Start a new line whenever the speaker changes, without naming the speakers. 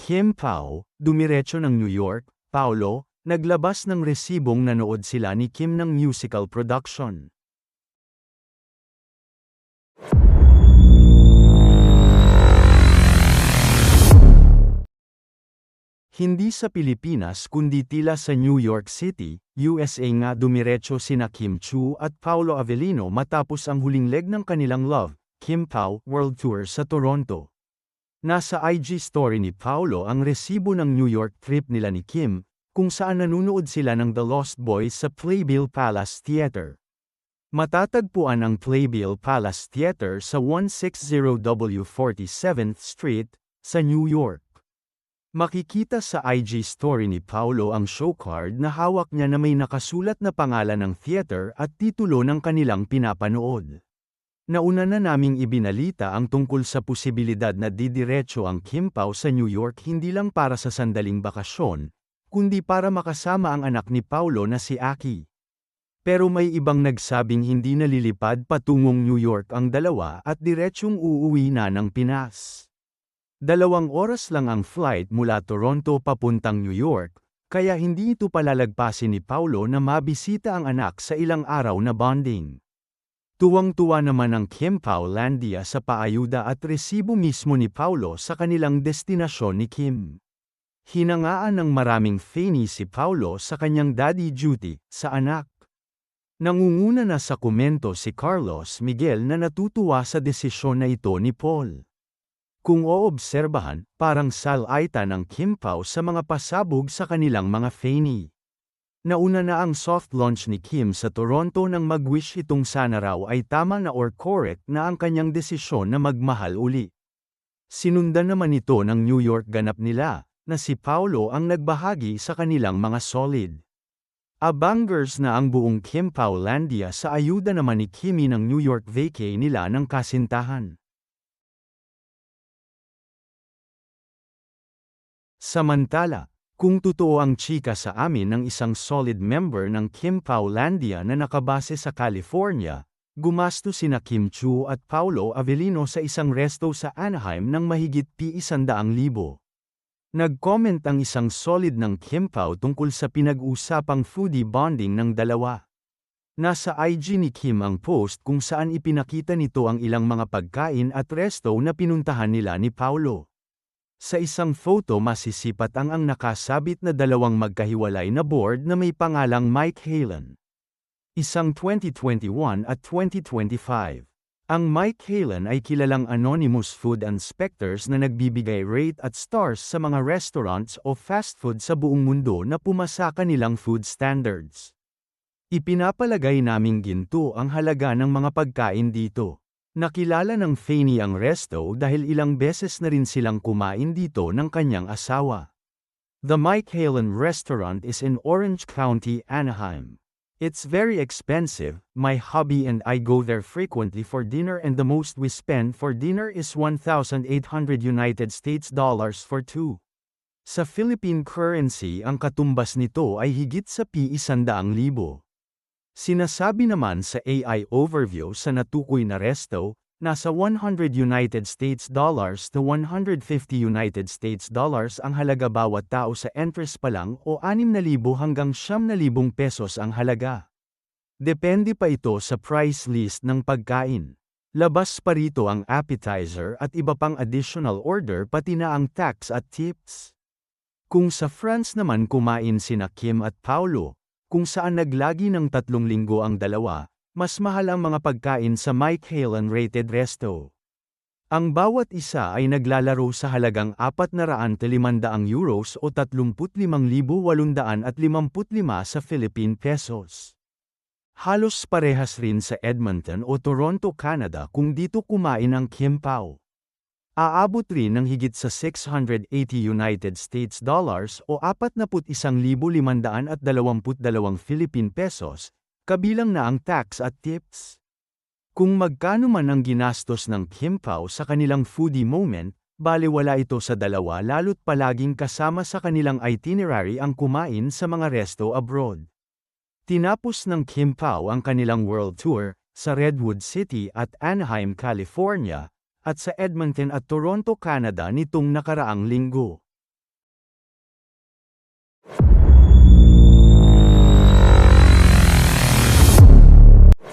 Kim Pao, dumiretso ng New York, Paulo, naglabas ng resibong nanood sila ni Kim ng musical production. Hindi sa Pilipinas kundi tila sa New York City, USA nga dumiretso sina Kim Chiu at Paolo Avellino matapos ang huling leg ng kanilang Love, Kim Pao, World Tour sa Toronto. Nasa IG story ni Paolo ang resibo ng New York trip nila ni Kim, kung saan nanunood sila ng The Lost Boys sa Playbill Palace Theater. Matatagpuan ang Playbill Palace Theater sa 160W 47th Street, sa New York. Makikita sa IG story ni Paolo ang showcard na hawak niya na may nakasulat na pangalan ng theater at titulo ng kanilang pinapanood. Nauna na naming ibinalita ang tungkol sa posibilidad na didiretso ang Kim Pao sa New York hindi lang para sa sandaling bakasyon, kundi para makasama ang anak ni Paolo na si Aki. Pero may ibang nagsabing hindi nalilipad patungong New York ang dalawa at diretsyong uuwi na ng Pinas. 2 oras lang ang flight mula Toronto papuntang New York, kaya hindi ito palalagpasin ni Paolo na mabisita ang anak sa ilang araw na bonding. Tuwang-tuwa naman ang Kim Pao Landia sa paayuda at resibo mismo ni Paolo sa kanilang destinasyon ni Kim. Hinangaan ng maraming fani si Paolo sa kanyang daddy duty sa anak. Nangunguna na sa komento si Carlos Miguel na natutuwa sa desisyon na ito ni Paul. Kung oobserbahan, parang sal-aita ng Kim Pao sa mga pasabog sa kanilang mga fani. Nauna na ang soft launch ni Kim sa Toronto nang mag-wish itong sana raw ay tama na or correct na ang kanyang desisyon na magmahal uli. Sinundan naman ito ng New York ganap nila, na si Paolo ang nagbahagi sa kanilang mga solid. Abangers na ang buong Kim Pao Landia sa ayuda naman ni Kimi ng New York vacay nila ng kasintahan. Samantala, kung totoo ang chika sa amin ng isang solid member ng Kim Pao Landia na nakabase sa California, gumasto sina Kim Chiu at Paolo Avellino sa isang resto sa Anaheim ng mahigit ₱100,000. Nag-comment ang isang solid ng Kim Pao tungkol sa pinag-usapang foodie bonding ng dalawa. Nasa IG ni Kim ang post kung saan ipinakita nito ang ilang mga pagkain at resto na pinuntahan nila ni Paolo. Sa isang photo masisipat ang nakasabit na dalawang magkahiwalay na board na may pangalang Mike Halen. Isang 2021 at 2025. Ang Mike Halen ay kilalang anonymous food inspectors na nagbibigay rate at stars sa mga restaurants o fast food sa buong mundo na pumasa kanilang food standards. Ipinapalagay naming ginto ang halaga ng mga pagkain dito. Nakilala ng fani ang resto dahil ilang beses na rin silang kumain dito ng kanyang asawa. The Mike Halen restaurant is in Orange County, Anaheim. It's very expensive, my hubby and I go there frequently for dinner and the most we spend for dinner is $1,800 for two. Sa Philippine currency ang katumbas nito ay higit sa ₱100,000. Sinasabi naman sa AI overview sa natukoy na resto, nasa $100 to $150 ang halaga bawat tao sa entrance pa lang o 6,000 hanggang 9,000 pesos ang halaga. Depende pa ito sa price list ng pagkain. Labas pa rito ang appetizer at iba pang additional order pati na ang tax at tips. Kung sa France naman kumain sina Kim at Paolo, kung saan naglagi ng 3 linggo ang dalawa, mas mahal ang mga pagkain sa Mike Halen rated resto. Ang bawat isa ay naglalaro sa halagang €400,500 o 35,855 sa Philippine pesos. Halos parehas rin sa Edmonton o Toronto, Canada kung dito kumain ang Kim Pao. Aabot rin ng higit sa $680 o 41,522 Philippine pesos, kabilang na ang tax at tips. Kung magkano man ang ginastos ng Kim Pao sa kanilang foodie moment, balewala ito sa dalawa lalo't palaging kasama sa kanilang itinerary ang kumain sa mga resto abroad. Tinapos ng Kim Pao ang kanilang world tour sa Redwood City at Anaheim, California, at sa Edmonton at Toronto, Canada nitong nakaraang linggo.